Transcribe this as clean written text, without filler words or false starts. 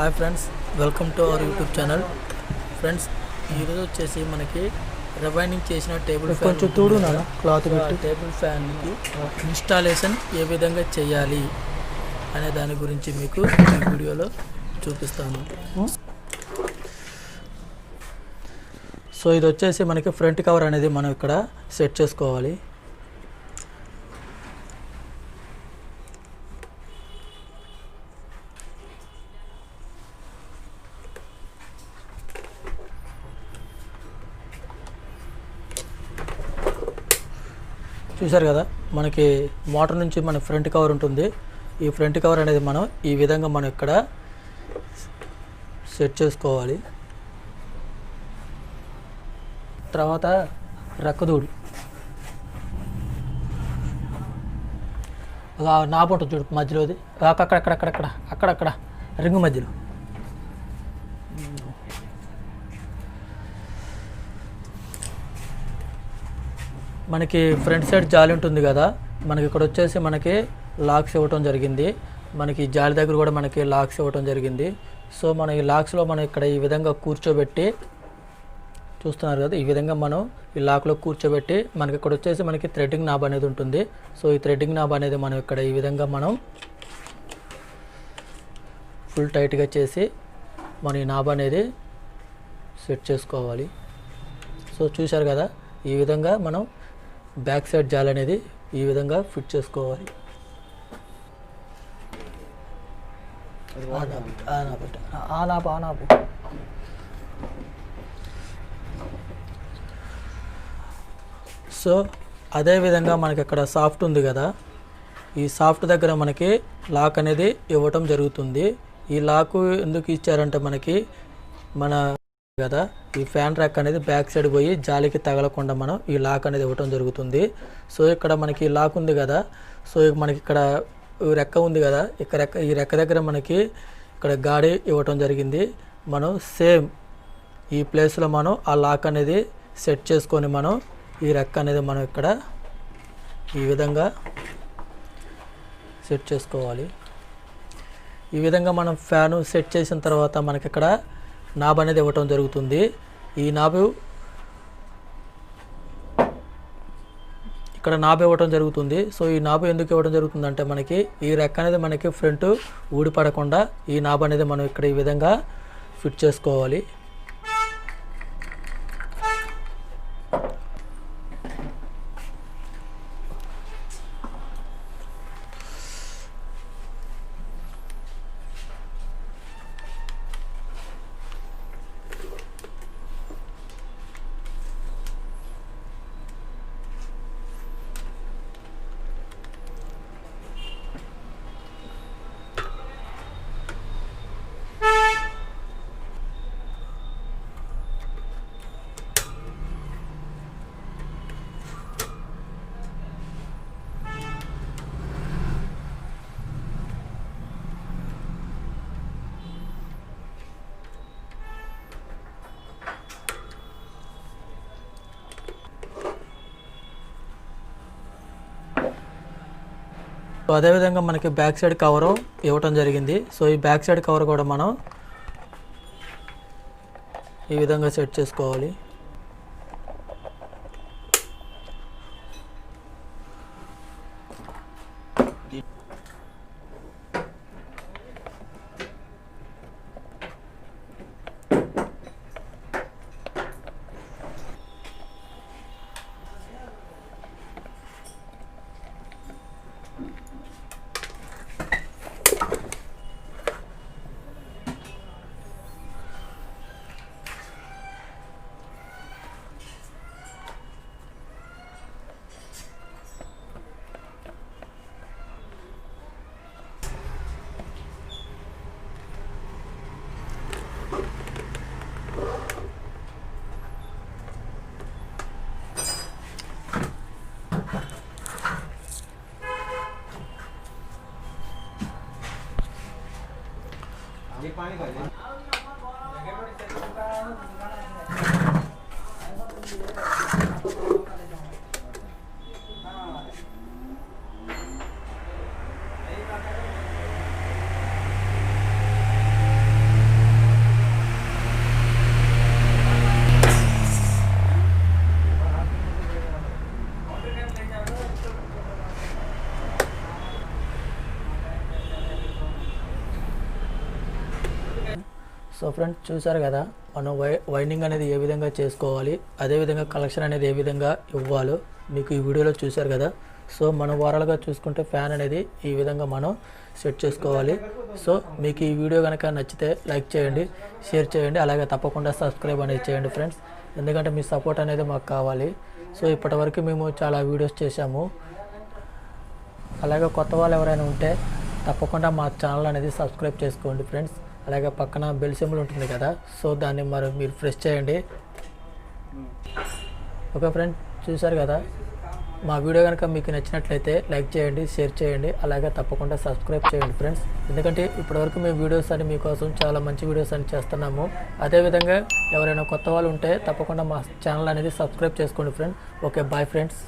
Hi friends, welcome to our YouTube channel. Friends, ఈరోజు వచ్చేసి మనకి రివైండింగ్ చేసిన టేబుల్ ఫ్యాన్ కొంచెం తోడు క్లాత్ పెట్టి టేబుల్ ఫ్యాన్కి ఇన్స్టాలేషన్ ఏ విధంగా చేయాలి అనే దాని గురించి మీకు ఈ వీడియోలో చూపిస్తాను. సో ఇది వచ్చేసి మనకి ఫ్రంట్ కవర్ అనేది మనం ఇక్కడ సెట్ చేసుకోవాలి. చూసారు కదా, మనకి మోటార్ నుంచి మన ఫ్రంట్ కవర్ ఉంటుంది. ఈ ఫ్రంట్ కవర్ అనేది మనం ఈ విధంగా మనం ఇక్కడ సెట్ చేసుకోవాలి. తర్వాత రెక్కదూడి నాపు ఉంటుంది చూడు మధ్యలోది, అక్కడక్కడ రింగు మధ్యలో మనకి ఫ్రంట్ సైడ్ జాలి ఉంటుంది కదా, మనకి ఇక్కడ వచ్చేసి మనకి లాక్స్ ఇవ్వటం జరిగింది. మనకి జాలి దగ్గర కూడా మనకి లాక్స్ ఇవ్వటం జరిగింది. సో మన ఈ లాక్స్లో మనం ఇక్కడ ఈ విధంగా కూర్చోబెట్టి చూస్తున్నారు కదా, ఈ విధంగా మనం ఈ లాక్లో కూర్చోబెట్టి మనకి ఇక్కడ వచ్చేసి మనకి థ్రెడ్డింగ్ నాబ్ అనేది ఉంటుంది. సో ఈ థ్రెడ్డింగ్ నాబ్ అనేది మనం ఇక్కడ ఈ విధంగా మనం ఫుల్ టైట్గా చేసి మనం ఈ నాబ్ అనేది సెట్ చేసుకోవాలి. సో చూశారు కదా, ఈ విధంగా మనం బ్యాక్ సైడ్ జాల్ అనేది ఈ విధంగా ఫిట్ చేసుకోవాలి. సో అదేవిధంగా మనకి ఇక్కడ సాఫ్ట్ ఉంది కదా, ఈ సాఫ్ట్ దగ్గర మనకి లాక్ అనేది ఇవ్వటం జరుగుతుంది. ఈ లాక్ ఎందుకు ఇచ్చారంటే మనకి మన కదా ఈ ఫ్యాన్ ర్యాక్ అనేది బ్యాక్ సైడ్ పోయి జాలికి తగలకుండా మనం ఈ లాక్ అనేది ఇవ్వటం జరుగుతుంది. సో ఇక్కడ మనకి లాక్ ఉంది కదా, సో మనకి ఇక్కడ రెక్క ఉంది కదా, ఈ రెక్క దగ్గర మనకి ఇక్కడ గాడి ఇవ్వటం జరిగింది. మనం సేమ్ ఈ ప్లేస్లో మనం ఆ లాక్ అనేది సెట్ చేసుకొని మనం ఈ రెక్క అనేది మనం ఇక్కడ ఈ విధంగా సెట్ చేసుకోవాలి. ఈ విధంగా మనం ఫ్యాను సెట్ చేసిన తర్వాత మనకి ఇక్కడ నాబ్ అనేది ఇవ్వటం జరుగుతుంది. ఈ నాబు ఇక్కడ నాబ్ ఇవ్వటం జరుగుతుంది. సో ఈ నాబు ఎందుకు ఇవ్వడం జరుగుతుంది అంటే మనకి ఈ రెక్క అనేది మనకి ఫ్రంట్ ఊడిపడకుండా ఈ నాబ్ అనేది మనం ఇక్కడ ఈ విధంగా ఫిట్ చేసుకోవాలి. సో అదేవిధంగా మనకి బ్యాక్ సైడ్ కవరు ఇవ్వటం జరిగింది. సో ఈ బ్యాక్ సైడ్ కవర్ కూడా మనం ఈ విధంగా సెట్ చేసుకోవాలి. సో ఫ్రెండ్స్ చూసారు కదా మనం వైండింగ్ అనేది ఏ విధంగా చేసుకోవాలి, అదేవిధంగా కలెక్షన్ అనేది ఏ విధంగా ఇవ్వాలో మీకు ఈ వీడియోలో చూసారు కదా. సో మనం ఓవరాల్గా చూసుకుంటే ఫ్యాన్ అనేది ఈ విధంగా మనం సెట్ చేసుకోవాలి. సో మీకు ఈ వీడియో కనుక నచ్చితే లైక్ చేయండి, షేర్ చేయండి, అలాగే తప్పకుండా సబ్స్క్రైబ్ అనేది చేయండి ఫ్రెండ్స్, ఎందుకంటే మీ సపోర్ట్ అనేది మాకు కావాలి. సో ఇప్పటివరకు మేము చాలా వీడియోస్ చేశాము. అలాగే కొత్త వాళ్ళు ఎవరైనా ఉంటే తప్పకుండా మా ఛానల్ అనేది సబ్స్క్రైబ్ చేసుకోండి ఫ్రెండ్స్. అలాగే పక్కన బెల్ సింబల్ ఉంటుంది కదా, సో దాన్ని మీరు ప్రెస్ చేయండి. ఓకే ఫ్రెండ్స్, చూసారు కదా, మా వీడియో కనుక మీకు నచ్చినట్లయితే లైక్ చేయండి, షేర్ చేయండి, అలాగే తప్పకుండా సబ్స్క్రైబ్ చేయండి ఫ్రెండ్స్, ఎందుకంటే ఇప్పటివరకు మేము వీడియోస్ అని మీకోసం చాలా మంచి వీడియోస్ అని చేస్తున్నాము. అదేవిధంగా ఎవరైనా కొత్త వాళ్ళు ఉంటే తప్పకుండా మా ఛానల్ అనేది సబ్స్క్రైబ్ చేసుకోండి ఫ్రెండ్స్. Okay, bye friends.